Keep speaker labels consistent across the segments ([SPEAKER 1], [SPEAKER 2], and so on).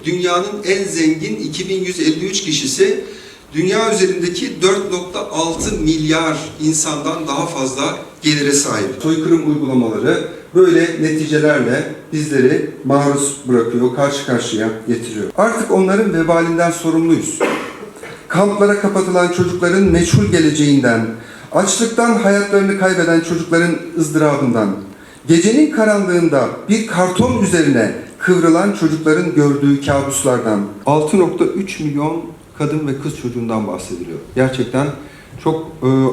[SPEAKER 1] Dünyanın en zengin 2153 kişisi, dünya üzerindeki 4,6 milyar insandan daha fazla gelire sahip. Soykırım uygulamaları böyle neticelerle bizleri maruz bırakıyor, karşı karşıya getiriyor. Artık onların vebalinden sorumluyuz. Kamplara kapatılan çocukların meçhul geleceğinden, açlıktan hayatlarını kaybeden çocukların ızdırabından, gecenin karanlığında bir karton üzerine kıvrılan çocukların gördüğü kabuslardan, 6,3 milyon kadın ve kız çocuğundan bahsediliyor. Gerçekten çok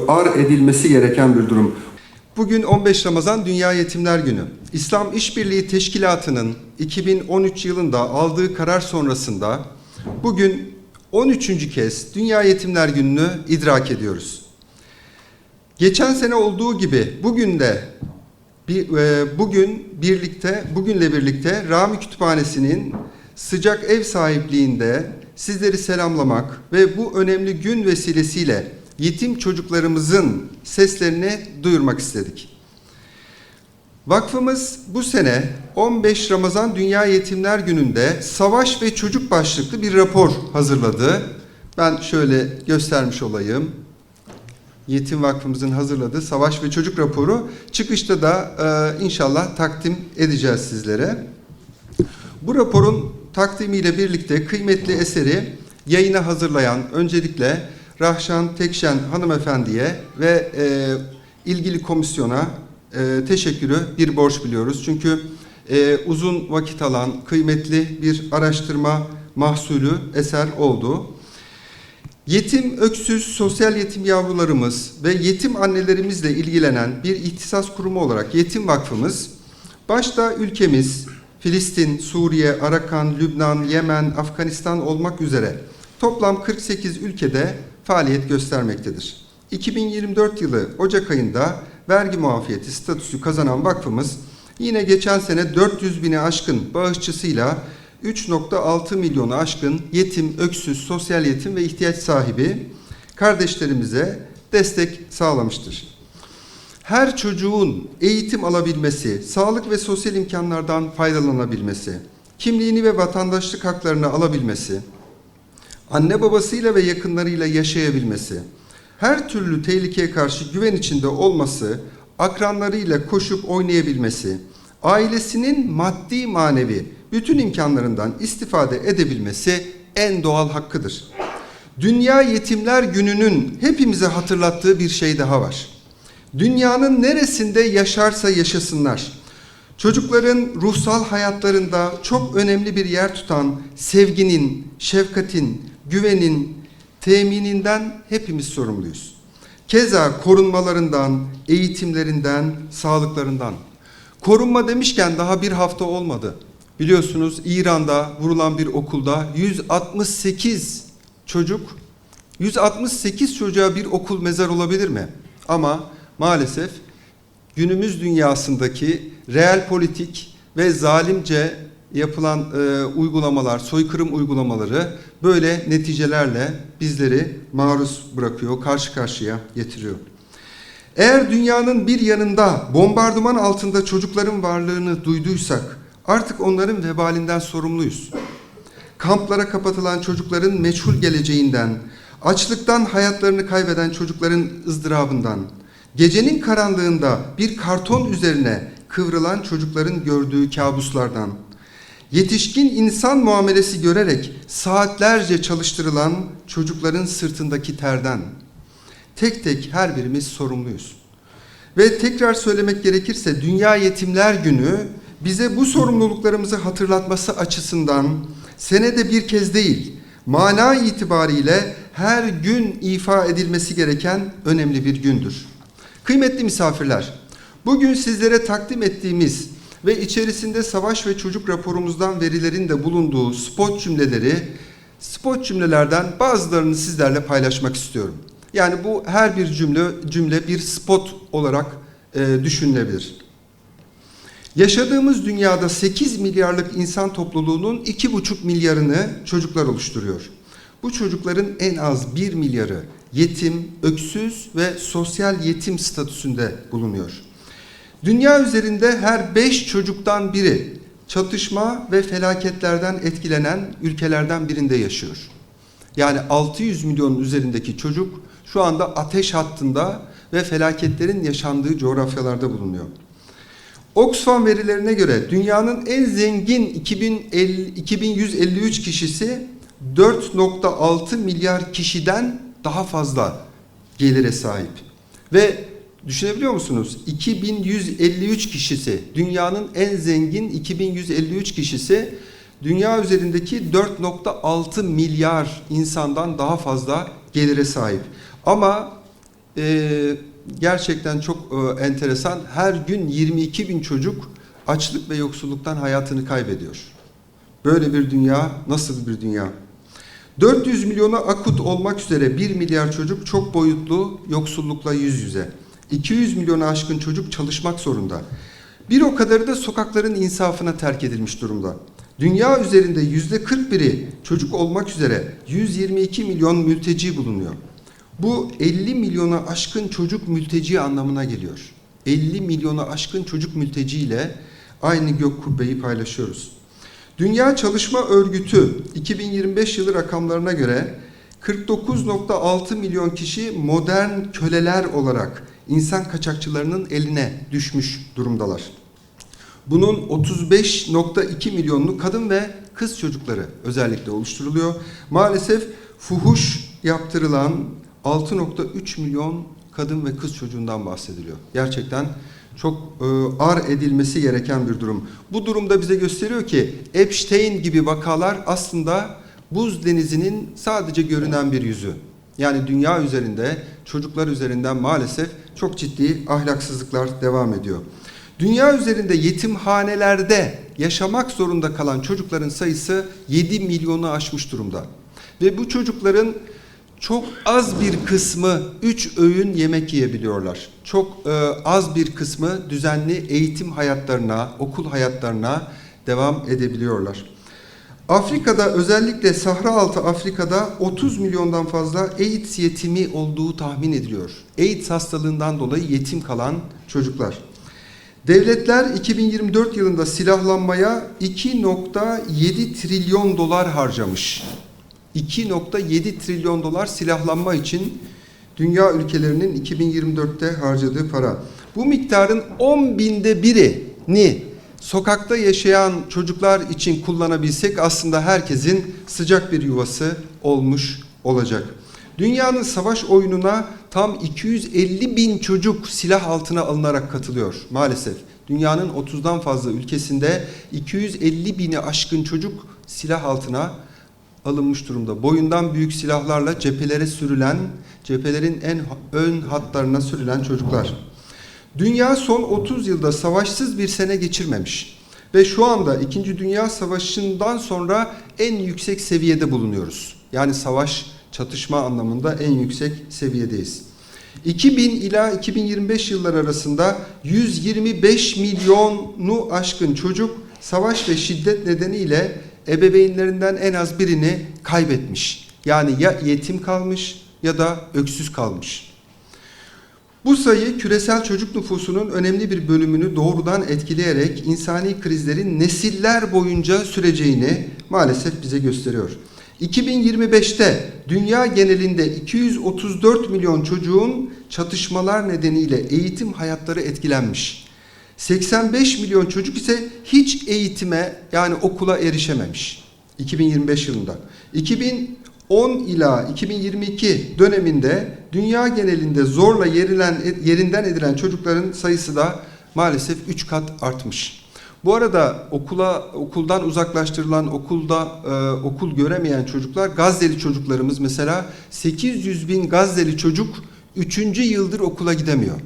[SPEAKER 1] ar edilmesi gereken bir durum. Bugün 15 Ramazan Dünya Yetimler Günü. İslam İşbirliği Teşkilatı'nın 2013 yılında aldığı karar sonrasında bugün 13. kez Dünya Yetimler Günü'nü idrak ediyoruz. Geçen sene olduğu gibi bugünle birlikte Rami Kütüphanesi'nin sıcak ev sahipliğinde sizleri selamlamak ve bu önemli gün vesilesiyle yetim çocuklarımızın seslerini duyurmak istedik. Vakfımız bu sene 15 Ramazan Dünya Yetimler Günü'nde Savaş ve Çocuk başlıklı bir rapor hazırladı. Ben şöyle göstermiş olayım. Yetim Vakfımızın hazırladığı Savaş ve Çocuk raporu çıkışta da inşallah takdim edeceğiz sizlere. Bu raporun takdimiyle birlikte kıymetli eseri yayına hazırlayan öncelikle Rahşan Tekşen hanımefendiye ve ilgili komisyona teşekkürü bir borç biliyoruz. Çünkü uzun vakit alan kıymetli bir araştırma mahsulü eser oldu. Yetim, öksüz, sosyal yetim yavrularımız ve yetim annelerimizle ilgilenen bir ihtisas kurumu olarak Yetim Vakfımız, başta ülkemiz, Filistin, Suriye, Arakan, Lübnan, Yemen, Afganistan olmak üzere toplam 48 ülkede faaliyet göstermektedir. 2024 yılı Ocak ayında vergi muafiyeti statüsü kazanan vakfımız, yine geçen sene 400 bini aşkın bağışçısıyla 3,6 milyonu aşkın yetim, öksüz, sosyal yetim ve ihtiyaç sahibi kardeşlerimize destek sağlamıştır. Her çocuğun eğitim alabilmesi, sağlık ve sosyal imkanlardan faydalanabilmesi, kimliğini ve vatandaşlık haklarını alabilmesi, anne babasıyla ve yakınlarıyla yaşayabilmesi, her türlü tehlikeye karşı güven içinde olması, akranlarıyla koşup oynayabilmesi, ailesinin maddi manevi bütün imkanlarından istifade edebilmesi en doğal hakkıdır. Dünya Yetimler Günü'nün hepimize hatırlattığı bir şey daha var. Dünyanın neresinde yaşarsa yaşasınlar, çocukların ruhsal hayatlarında çok önemli bir yer tutan sevginin, şefkatin, güvenin temininden hepimiz sorumluyuz. Keza korunmalarından, eğitimlerinden, sağlıklarından. Korunma demişken daha bir hafta olmadı. Biliyorsunuz İran'da vurulan bir okulda 168 çocuğa bir okul mezar olabilir mi? Ama maalesef günümüz dünyasındaki reel politik ve zalimce yapılan uygulamalar, soykırım uygulamaları böyle neticelerle bizleri maruz bırakıyor, karşı karşıya getiriyor. Eğer dünyanın bir yanında bombardıman altında çocukların varlığını duyduysak, artık onların vebalinden sorumluyuz. Kamplara kapatılan çocukların meçhul geleceğinden, açlıktan hayatlarını kaybeden çocukların ızdırabından, gecenin karanlığında bir karton üzerine kıvrılan çocukların gördüğü kabuslardan, yetişkin insan muamelesi görerek saatlerce çalıştırılan çocukların sırtındaki terden, tek tek her birimiz sorumluyuz. Ve tekrar söylemek gerekirse Dünya Yetimler Günü bize bu sorumluluklarımızı hatırlatması açısından senede bir kez değil, mana itibariyle her gün ifa edilmesi gereken önemli bir gündür. Kıymetli misafirler, bugün sizlere takdim ettiğimiz ve içerisinde Savaş ve Çocuk raporumuzdan verilerin de bulunduğu spot cümlelerden bazılarını sizlerle paylaşmak istiyorum. Yani bu her bir cümle bir spot olarak düşünülebilir. Yaşadığımız dünyada 8 milyarlık insan topluluğunun 2,5 milyarını çocuklar oluşturuyor. Bu çocukların en az 1 milyarı yetim, öksüz ve sosyal yetim statüsünde bulunuyor. Dünya üzerinde her 5 çocuktan biri çatışma ve felaketlerden etkilenen ülkelerden birinde yaşıyor. Yani 600 milyonun üzerindeki çocuk şu anda ateş hattında ve felaketlerin yaşandığı coğrafyalarda bulunuyor. Oxfam verilerine göre dünyanın en zengin 2153 kişisi 4,6 milyar kişiden daha fazla gelire sahip. Ve düşünebiliyor musunuz? 2153 kişisi, dünyanın en zengin 2153 kişisi dünya üzerindeki 4,6 milyar insandan daha fazla gelire sahip. Ama gerçekten çok enteresan, her gün 22 bin çocuk açlık ve yoksulluktan hayatını kaybediyor. Böyle bir dünya nasıl bir dünya? 400 milyona akut olmak üzere 1 milyar çocuk çok boyutlu yoksullukla yüz yüze. 200 milyona aşkın çocuk çalışmak zorunda. Bir o kadarı da sokakların insafına terk edilmiş durumda. Dünya üzerinde %41'i çocuk olmak üzere 122 milyon mülteci bulunuyor. Bu 50 milyona aşkın çocuk mülteci anlamına geliyor. 50 milyona aşkın çocuk mülteciyle aynı gök kubbeyi paylaşıyoruz. Dünya Çalışma Örgütü 2025 yılı rakamlarına göre 49,6 milyon kişi modern köleler olarak insan kaçakçılarının eline düşmüş durumdalar. Bunun 35,2 milyonlu kadın ve kız çocukları özellikle oluşturuluyor. Maalesef fuhuş yaptırılan 6,3 milyon kadın ve kız çocuğundan bahsediliyor. Gerçekten çok ar edilmesi gereken bir durum. Bu durumda bize gösteriyor ki Epstein gibi vakalar aslında buz denizinin sadece görünen bir yüzü. Yani dünya üzerinde çocuklar üzerinden maalesef çok ciddi ahlaksızlıklar devam ediyor. Dünya üzerinde yetimhanelerde yaşamak zorunda kalan çocukların sayısı 7 milyonu aşmış durumda. Ve bu çocukların çok az bir kısmı 3 öğün yemek yiyebiliyorlar. Çok az bir kısmı düzenli eğitim hayatlarına, okul hayatlarına devam edebiliyorlar. Afrika'da, özellikle Sahra Altı Afrika'da 30 milyondan fazla AIDS yetimi olduğu tahmin ediliyor. AIDS hastalığından dolayı yetim kalan çocuklar. Devletler 2024 yılında silahlanmaya 2,7 trilyon dolar harcamış. 2,7 trilyon dolar silahlanma için dünya ülkelerinin 2024'te harcadığı para. Bu miktarın 10.000'de birini sokakta yaşayan çocuklar için kullanabilsek aslında herkesin sıcak bir yuvası olmuş olacak. Dünyanın savaş oyununa tam 250 bin çocuk silah altına alınarak katılıyor maalesef. Dünyanın 30'dan fazla ülkesinde 250 bini aşkın çocuk silah altına alınmış durumda. Boyundan büyük silahlarla cephelere sürülen, cephelerin en ön hatlarına sürülen çocuklar. Dünya son 30 yılda savaşsız bir sene geçirmemiş. Ve şu anda 2. Dünya Savaşı'ndan sonra en yüksek seviyede bulunuyoruz. Yani savaş, çatışma anlamında en yüksek seviyedeyiz. 2000 ila 2025 yılları arasında 125 milyonu aşkın çocuk savaş ve şiddet nedeniyle ebeveynlerinden en az birini kaybetmiş. Yani ya yetim kalmış ya da öksüz kalmış. Bu sayı küresel çocuk nüfusunun önemli bir bölümünü doğrudan etkileyerek insani krizlerin nesiller boyunca süreceğini maalesef bize gösteriyor. 2025'te dünya genelinde 234 milyon çocuğun çatışmalar nedeniyle eğitim hayatları etkilenmiş. 85 milyon çocuk ise hiç eğitime, yani okula erişememiş 2025 yılında. 2010 ila 2022 döneminde dünya genelinde zorla yerinden edilen çocukların sayısı da maalesef 3 kat artmış. Bu arada okuldan uzaklaştırılan, okul göremeyen çocuklar, Gazze'li çocuklarımız mesela 800 bin Gazze'li çocuk 3. yıldır okula gidemiyor.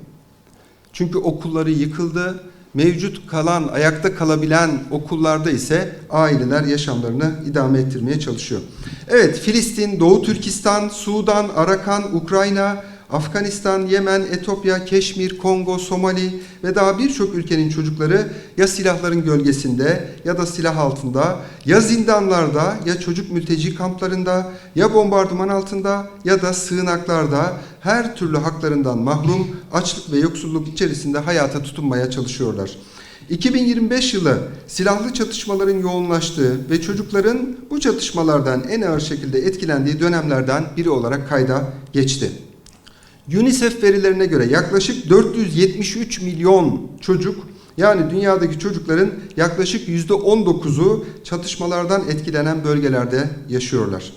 [SPEAKER 1] Çünkü okulları yıkıldı. Mevcut kalan, ayakta kalabilen okullarda ise aileler yaşamlarını idame ettirmeye çalışıyor. Evet, Filistin, Doğu Türkistan, Sudan, Arakan, Ukrayna, Afganistan, Yemen, Etiyopya, Keşmir, Kongo, Somali ve daha birçok ülkenin çocukları ya silahların gölgesinde ya da silah altında, ya zindanlarda, ya çocuk mülteci kamplarında, ya bombardıman altında ya da sığınaklarda her türlü haklarından mahrum, açlık ve yoksulluk içerisinde hayata tutunmaya çalışıyorlar. 2025 yılı silahlı çatışmaların yoğunlaştığı ve çocukların bu çatışmalardan en ağır şekilde etkilendiği dönemlerden biri olarak kayda geçti. UNICEF verilerine göre yaklaşık 473 milyon çocuk, yani dünyadaki çocukların yaklaşık %19'u çatışmalardan etkilenen bölgelerde yaşıyorlar.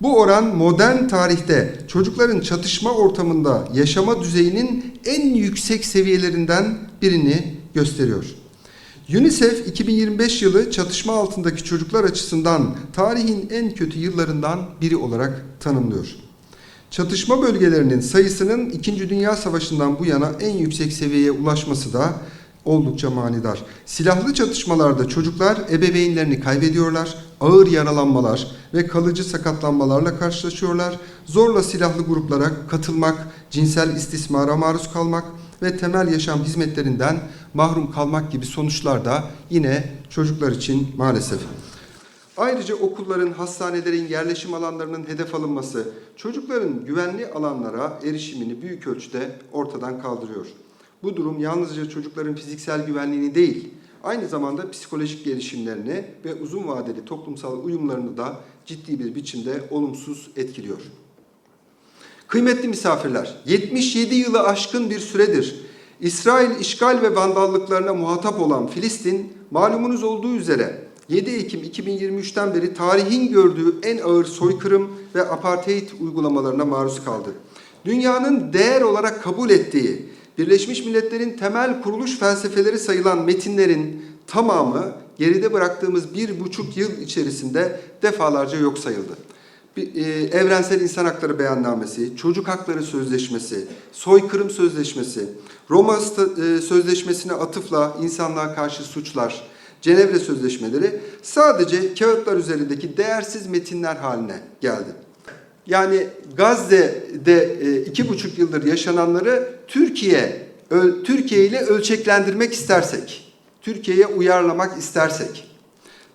[SPEAKER 1] Bu oran modern tarihte çocukların çatışma ortamında yaşama düzeyinin en yüksek seviyelerinden birini gösteriyor. UNICEF 2025 yılı çatışma altındaki çocuklar açısından tarihin en kötü yıllarından biri olarak tanımlıyor. Çatışma bölgelerinin sayısının 2. Dünya Savaşı'ndan bu yana en yüksek seviyeye ulaşması da oldukça manidar. Silahlı çatışmalarda çocuklar ebeveynlerini kaybediyorlar, ağır yaralanmalar ve kalıcı sakatlanmalarla karşılaşıyorlar. Zorla silahlı gruplara katılmak, cinsel istismara maruz kalmak ve temel yaşam hizmetlerinden mahrum kalmak gibi sonuçlar da yine çocuklar için maalesef. Ayrıca okulların, hastanelerin, yerleşim alanlarının hedef alınması, çocukların güvenli alanlara erişimini büyük ölçüde ortadan kaldırıyor. Bu durum yalnızca çocukların fiziksel güvenliğini değil, aynı zamanda psikolojik gelişimlerini ve uzun vadeli toplumsal uyumlarını da ciddi bir biçimde olumsuz etkiliyor. Kıymetli misafirler, 77 yılı aşkın bir süredir İsrail işgal ve vandallıklarına muhatap olan Filistin, malumunuz olduğu üzere 7 Ekim 2023'ten beri tarihin gördüğü en ağır soykırım ve apartheid uygulamalarına maruz kaldı. Dünyanın değer olarak kabul ettiği, Birleşmiş Milletler'in temel kuruluş felsefeleri sayılan metinlerin tamamı geride bıraktığımız 1,5 yıl içerisinde defalarca yok sayıldı. Evrensel İnsan Hakları Beyannamesi, Çocuk Hakları Sözleşmesi, Soykırım Sözleşmesi, Roma Sözleşmesi'ne atıfla insanlığa karşı suçlar, Cenevre Sözleşmeleri sadece kağıtlar üzerindeki değersiz metinler haline geldi. Yani Gazze'de 2,5 yıldır yaşananları Türkiye ile ölçeklendirmek istersek, Türkiye'ye uyarlamak istersek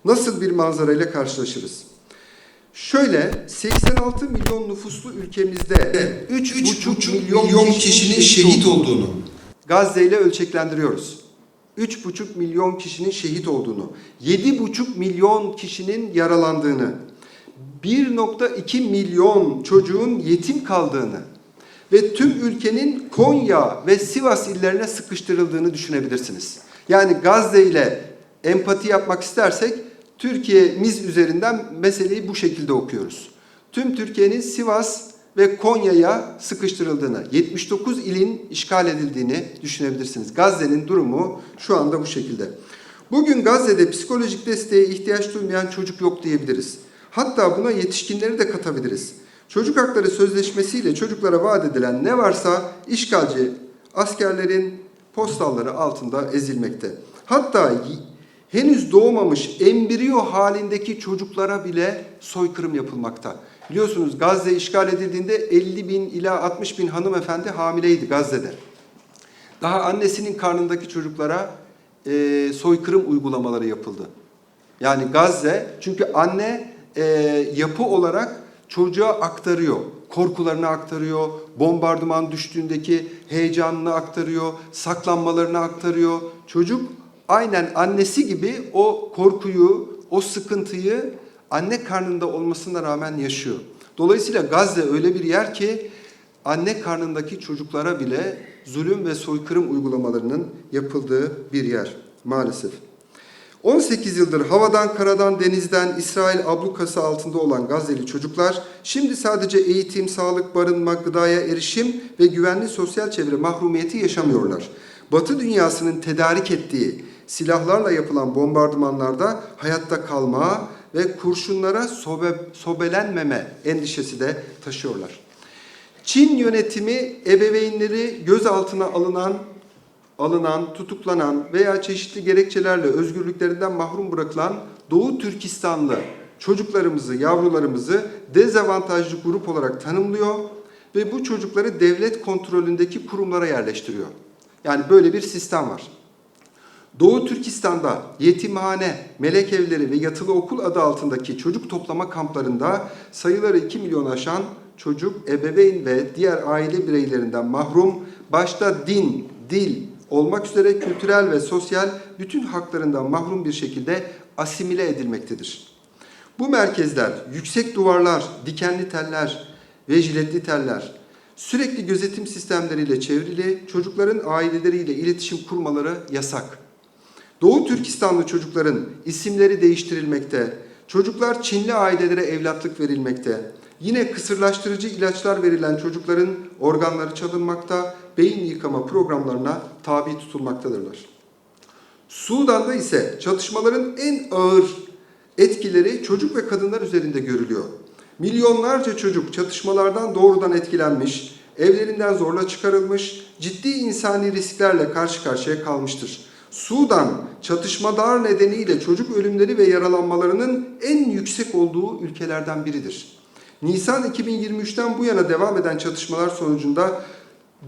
[SPEAKER 1] nasıl bir manzarayla karşılaşırız? Şöyle, 86 milyon nüfuslu ülkemizde 3,5 milyon kişinin şehit olduğunu Gazze ile ölçeklendiriyoruz. 3,5 milyon kişinin şehit olduğunu, 7,5 milyon kişinin yaralandığını, 1,2 milyon çocuğun yetim kaldığını ve tüm ülkenin Konya ve Sivas illerine sıkıştırıldığını düşünebilirsiniz. Yani Gazze ile empati yapmak istersek Türkiye'miz üzerinden meseleyi bu şekilde okuyoruz. Tüm Türkiye'nin Sivas ve Konya'ya sıkıştırıldığını, 79 ilin işgal edildiğini düşünebilirsiniz. Gazze'nin durumu şu anda bu şekilde. Bugün Gazze'de psikolojik desteğe ihtiyaç duymayan çocuk yok diyebiliriz. Hatta buna yetişkinleri de katabiliriz. Çocuk Hakları Sözleşmesi ile çocuklara vaat edilen ne varsa işgalci askerlerin postalları altında ezilmekte. Hatta henüz doğmamış embriyo halindeki çocuklara bile soykırım yapılmakta. Biliyorsunuz Gazze işgal edildiğinde 50 bin ila 60 bin hanımefendi hamileydi Gazze'de. Daha annesinin karnındaki çocuklara soykırım uygulamaları yapıldı. Yani Gazze, çünkü anne yapı olarak çocuğa aktarıyor. Korkularını aktarıyor, bombardıman düştüğündeki heyecanını aktarıyor, saklanmalarını aktarıyor. Çocuk aynen annesi gibi o korkuyu, o sıkıntıyı anne karnında olmasına rağmen yaşıyor. Dolayısıyla Gazze öyle bir yer ki anne karnındaki çocuklara bile zulüm ve soykırım uygulamalarının yapıldığı bir yer maalesef. 18 yıldır havadan, karadan, denizden İsrail ablukası altında olan Gazze'li çocuklar şimdi sadece eğitim, sağlık, barınma, gıdaya erişim ve güvenli sosyal çevre mahrumiyeti yaşamıyorlar. Batı dünyasının tedarik ettiği silahlarla yapılan bombardımanlarda hayatta kalma ve kurşunlara sobelenmeme endişesi de taşıyorlar. Çin yönetimi ebeveynleri gözaltına alınan, tutuklanan veya çeşitli gerekçelerle özgürlüklerinden mahrum bırakılan Doğu Türkistanlı çocuklarımızı, yavrularımızı dezavantajlı grup olarak tanımlıyor ve bu çocukları devlet kontrolündeki kurumlara yerleştiriyor. Yani böyle bir sistem var. Doğu Türkistan'da yetimhane, melek evleri ve yatılı okul adı altındaki çocuk toplama kamplarında sayıları 2 milyon aşan çocuk, ebeveyn ve diğer aile bireylerinden mahrum, başta din, dil olmak üzere kültürel ve sosyal bütün haklarından mahrum bir şekilde asimile edilmektedir. Bu merkezler yüksek duvarlar, dikenli teller ve jiletli teller, sürekli gözetim sistemleriyle çevrili, çocukların aileleriyle iletişim kurmaları yasak. Doğu Türkistanlı çocukların isimleri değiştirilmekte, çocuklar Çinli ailelere evlatlık verilmekte, yine kısırlaştırıcı ilaçlar verilen çocukların organları çalınmakta, beyin yıkama programlarına tabi tutulmaktadırlar. Sudan'da ise çatışmaların en ağır etkileri çocuk ve kadınlar üzerinde görülüyor. Milyonlarca çocuk çatışmalardan doğrudan etkilenmiş, evlerinden zorla çıkarılmış, ciddi insani risklerle karşı karşıya kalmıştır. Sudan, çatışmalar nedeniyle çocuk ölümleri ve yaralanmalarının en yüksek olduğu ülkelerden biridir. Nisan 2023'ten bu yana devam eden çatışmalar sonucunda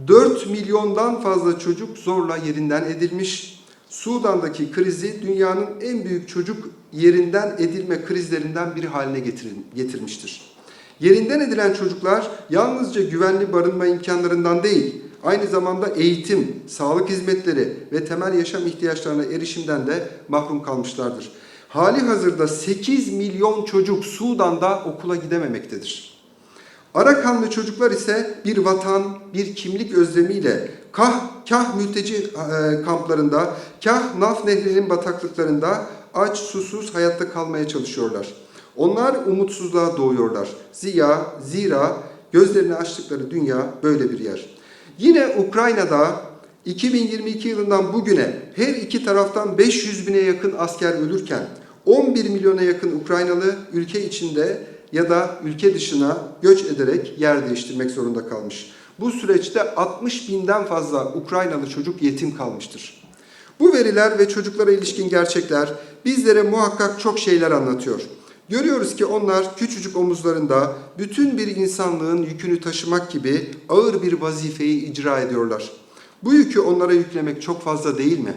[SPEAKER 1] 4 milyondan fazla çocuk zorla yerinden edilmiş. Sudan'daki krizi dünyanın en büyük çocuk yerinden edilme krizlerinden biri haline getirmiştir. Yerinden edilen çocuklar yalnızca güvenli barınma imkanlarından değil, aynı zamanda eğitim, sağlık hizmetleri ve temel yaşam ihtiyaçlarına erişimden de mahrum kalmışlardır. Hali hazırda 8 milyon çocuk Sudan'da okula gidememektedir. Arakanlı çocuklar ise bir vatan, bir kimlik özlemiyle kah mülteci kamplarında, kah Naf Nehri'nin bataklıklarında aç, susuz hayatta kalmaya çalışıyorlar. Onlar umutsuzluğa doğuyorlar. Zira gözlerini açtıkları dünya böyle bir yer. Yine Ukrayna'da 2022 yılından bugüne her iki taraftan 500 bine yakın asker ölürken 11 milyona yakın Ukraynalı ülke içinde ya da ülke dışına göç ederek yer değiştirmek zorunda kalmış. Bu süreçte 60 binden fazla Ukraynalı çocuk yetim kalmıştır. Bu veriler ve çocuklara ilişkin gerçekler bizlere muhakkak çok şeyler anlatıyor. Görüyoruz ki onlar küçücük omuzlarında bütün bir insanlığın yükünü taşımak gibi ağır bir vazifeyi icra ediyorlar. Bu yükü onlara yüklemek çok fazla değil mi?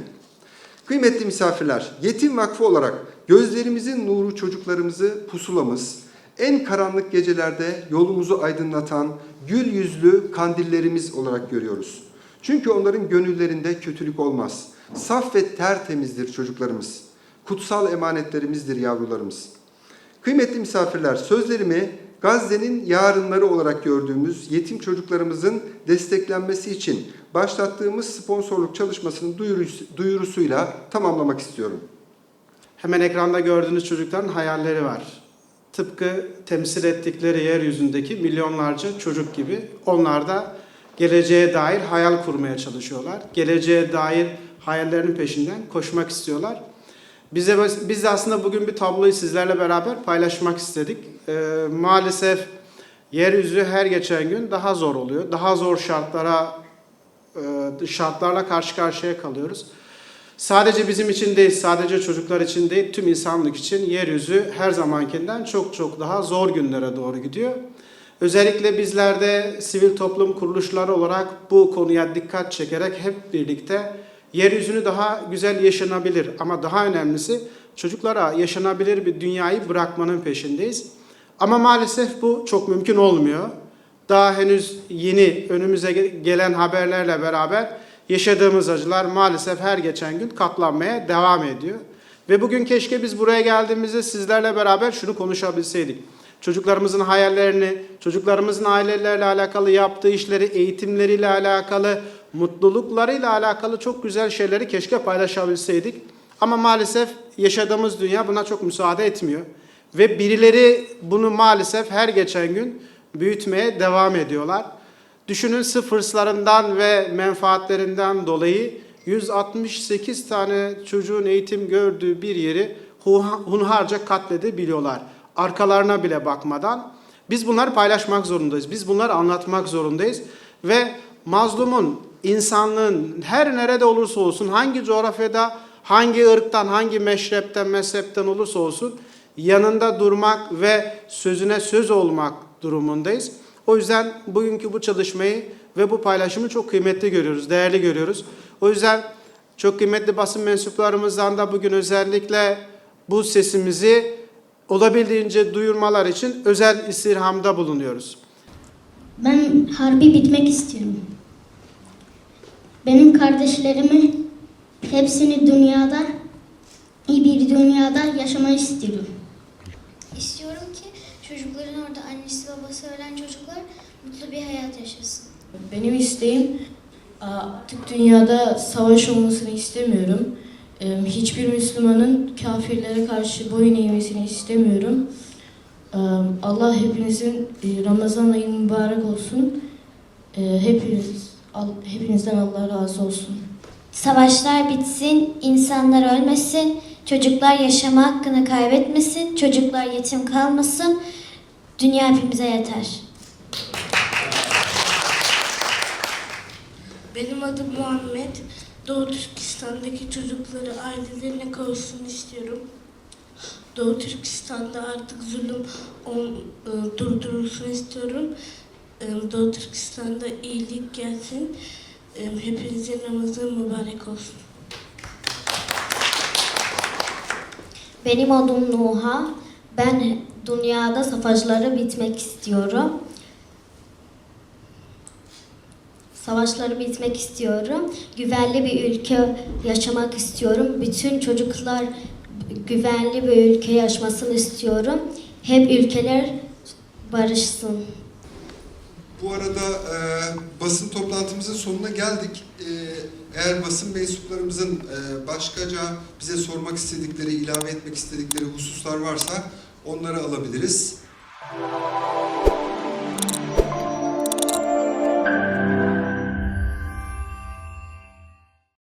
[SPEAKER 1] Kıymetli misafirler, Yetim Vakfı olarak gözlerimizin nuru çocuklarımızı pusulamız, en karanlık gecelerde yolumuzu aydınlatan gül yüzlü kandillerimiz olarak görüyoruz. Çünkü onların gönüllerinde kötülük olmaz. Saf ve tertemizdir çocuklarımız. Kutsal emanetlerimizdir yavrularımız. Kıymetli misafirler, sözlerimi Gazze'nin yarınları olarak gördüğümüz yetim çocuklarımızın desteklenmesi için başlattığımız sponsorluk çalışmasının duyurusuyla tamamlamak istiyorum.
[SPEAKER 2] Hemen ekranda gördüğünüz çocukların hayalleri var. Tıpkı temsil ettikleri yeryüzündeki milyonlarca çocuk gibi onlar da geleceğe dair hayal kurmaya çalışıyorlar. Geleceğe dair hayallerinin peşinden koşmak istiyorlar. Biz de aslında bugün bir tabloyu sizlerle beraber paylaşmak istedik. Maalesef yeryüzü her geçen gün daha zor oluyor. Daha zor şartlarla karşı karşıya kalıyoruz. Sadece bizim için değil, sadece çocuklar için değil, tüm insanlık için yeryüzü her zamankinden çok daha zor günlere doğru gidiyor. Özellikle bizler de sivil toplum kuruluşları olarak bu konuya dikkat çekerek hep birlikte yeryüzünü daha güzel yaşanabilir ama daha önemlisi çocuklara yaşanabilir bir dünyayı bırakmanın peşindeyiz. Ama maalesef bu çok mümkün olmuyor. Daha henüz yeni önümüze gelen haberlerle beraber yaşadığımız acılar maalesef her geçen gün katlanmaya devam ediyor. Ve bugün keşke biz buraya geldiğimizde sizlerle beraber şunu konuşabilseydik. Çocuklarımızın hayallerini, çocuklarımızın ailelerle alakalı yaptığı işleri, eğitimleriyle alakalı, mutluluklarıyla alakalı çok güzel şeyleri keşke paylaşabilseydik. Ama maalesef yaşadığımız dünya buna çok müsaade etmiyor. Ve birileri bunu maalesef her geçen gün büyütmeye devam ediyorlar. Düşünün sırf hırslarından ve menfaatlerinden dolayı 168 tane çocuğun eğitim gördüğü bir yeri hunharca katledebiliyorlar. Arkalarına bile bakmadan. Biz bunları paylaşmak zorundayız. Biz bunları anlatmak zorundayız. Ve mazlumun, insanlığın her nerede olursa olsun, hangi coğrafyada, hangi ırktan, hangi meşrepten, mezhepten olursa olsun yanında durmak ve sözüne söz olmak durumundayız. O yüzden bugünkü bu çalışmayı ve bu paylaşımı çok kıymetli görüyoruz, değerli görüyoruz. O yüzden çok kıymetli basın mensuplarımızdan da bugün özellikle bu sesimizi olabildiğince duyurmalar için özel istirhamda bulunuyoruz.
[SPEAKER 3] Ben harbi bitmek istiyorum. Benim kardeşlerimi hepsini dünyada, iyi bir dünyada yaşamayı istiyorum.
[SPEAKER 4] İstiyorum ki çocukların orada annesi babası ölen çocuklar mutlu bir hayat yaşasın.
[SPEAKER 5] Benim isteğim artık dünyada savaş olmasını istemiyorum. Hiçbir Müslümanın kafirlere karşı boyun eğmesini istemiyorum. Allah hepinizin Ramazan ayı mübarek olsun. Hepinizden Allah razı olsun.
[SPEAKER 4] Savaşlar bitsin, insanlar ölmesin, çocuklar yaşama hakkını kaybetmesin, çocuklar yetim kalmasın, dünya hepimize yeter.
[SPEAKER 6] Benim adım Muhammed. Doğu Türkistan'daki çocukları ailelerine kavuşsun istiyorum. Doğu Türkistan'da artık zulüm durdurulsun istiyorum. Doğu Türkistan'da iyilik gelsin. Hepinizin Ramazan mübarek olsun.
[SPEAKER 3] Benim adım Nuha. Ben dünyada savaşları bitmek istiyorum. Savaşları bitmek istiyorum. Güvenli bir ülke yaşamak istiyorum. Bütün çocuklar güvenli bir ülke yaşamasını istiyorum. Hep ülkeler barışsın.
[SPEAKER 1] Bu arada basın toplantımızın sonuna geldik. Eğer basın mensuplarımızın başkaca bize sormak istedikleri, ilave etmek istedikleri hususlar varsa onları alabiliriz.